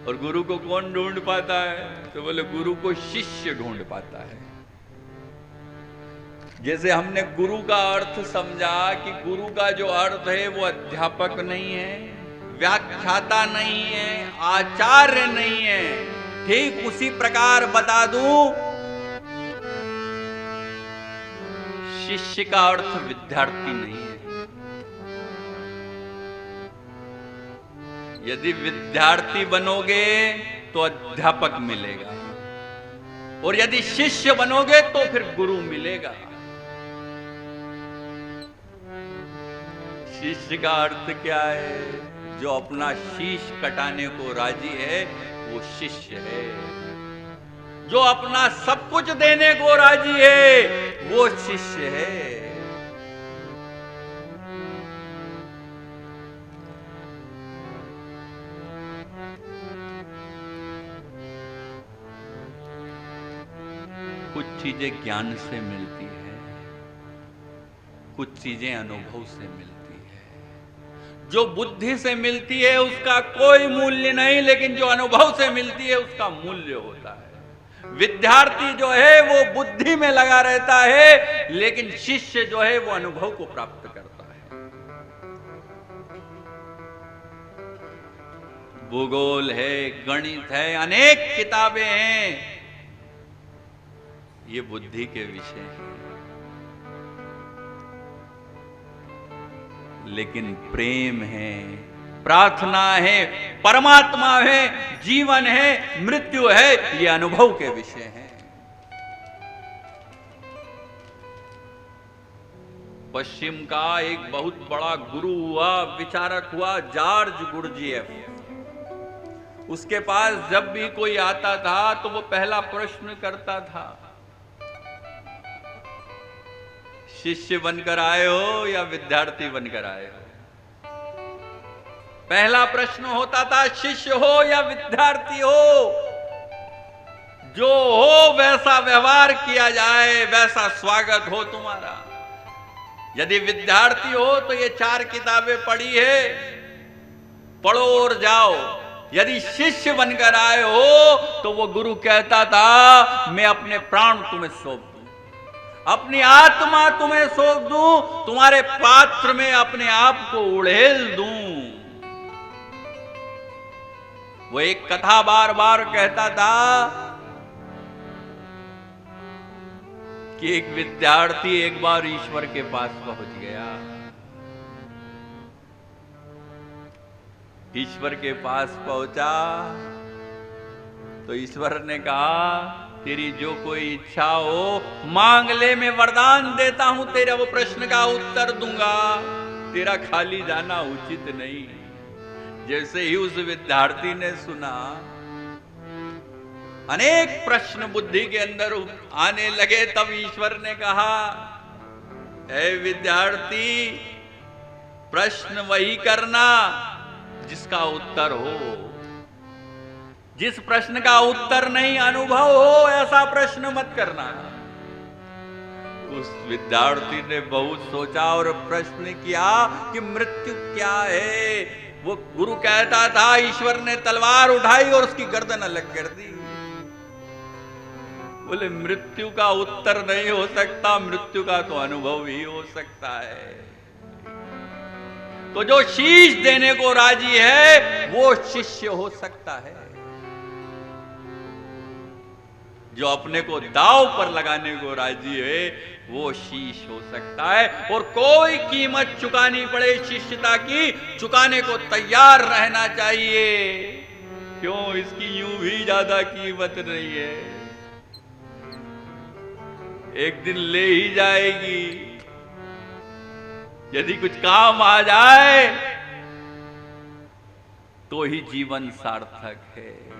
और गुरु को कौन ढूंढ पाता है? तो बोले गुरु को शिष्य ढूंढ पाता है। जैसे हमने गुरु का अर्थ समझा कि गुरु का जो अर्थ है वो अध्यापक नहीं है, व्याख्याता नहीं है, आचार्य नहीं है, ठीक उसी प्रकार बता दूं, शिष्य का अर्थ विद्यार्थी नहीं है। यदि विद्यार्थी बनोगे तो अध्यापक मिलेगा, और यदि शिष्य बनोगे तो फिर गुरु मिलेगा। शिष्य का अर्थ क्या है? जो अपना शीश कटाने को राजी है वो शिष्य है। जो अपना सब कुछ देने को राजी है वो शिष्य है। कुछ चीजें ज्ञान से मिलती है, कुछ चीजें अनुभव से मिलती है। जो बुद्धि से मिलती है उसका कोई मूल्य नहीं, लेकिन जो अनुभव से मिलती है उसका मूल्य होता है। विद्यार्थी जो है वो बुद्धि में लगा रहता है, लेकिन शिष्य जो है वो अनुभव को प्राप्त करता है। भूगोल है, गणित है, अनेक किताबें हैं, ये बुद्धि के विषय हैं। लेकिन प्रेम है, प्रार्थना है, परमात्मा है, जीवन है, मृत्यु है, ये अनुभव के विषय हैं। पश्चिम का एक बहुत बड़ा गुरु हुआ, विचारक हुआ, जॉर्ज गुरजीएफ। उसके पास जब भी कोई आता था तो वो पहला प्रश्न करता था, शिष्य बनकर आए हो या विद्यार्थी बनकर आए हो? पहला प्रश्न होता था, शिष्य हो या विद्यार्थी हो? जो हो वैसा व्यवहार किया जाए, वैसा स्वागत हो तुम्हारा। यदि विद्यार्थी हो तो ये 4 किताबें पढ़ी है, पढ़ो और जाओ। यदि शिष्य बनकर आए हो तो वो गुरु कहता था, मैं अपने प्राण तुम्हें सौंप दूं, अपनी आत्मा तुम्हें सौंप दूं, तुम्हारे पात्र में अपने आप को उड़ेल दूं। वो एक कथा बार बार कहता था कि एक विद्यार्थी एक बार ईश्वर के पास पहुंच गया। ईश्वर के पास पहुंचा तो ईश्वर ने कहा, तेरी जो कोई इच्छा हो मांग ले, मैं वरदान देता हूं, तेरा वो प्रश्न का उत्तर दूंगा, तेरा खाली जाना उचित नहीं। जैसे ही उस विद्यार्थी ने सुना, अनेक प्रश्न बुद्धि के अंदर आने लगे। तब ईश्वर ने कहा, ऐ विद्यार्थी, प्रश्न वही करना जिसका उत्तर हो। जिस प्रश्न का उत्तर नहीं, अनुभव हो, ऐसा प्रश्न मत करना। उस विद्यार्थी ने बहुत सोचा और प्रश्न किया कि मृत्यु क्या है। वो गुरु कहता था, ईश्वर ने तलवार उठाई और उसकी गर्दन अलग कर दी। बोले मृत्यु का उत्तर नहीं हो सकता, मृत्यु का तो अनुभव ही हो सकता है। तो जो शीश देने को राजी है वो शिष्य हो सकता है। जो अपने को दांव पर लगाने को राजी है वो शीश हो सकता है। और कोई कीमत चुकानी पड़े शिष्यता की, चुकाने को तैयार रहना चाहिए। क्यों? इसकी यूं भी ज्यादा कीमत नहीं है, एक दिन ले ही जाएगी। यदि कुछ काम आ जाए तो ही जीवन सार्थक है।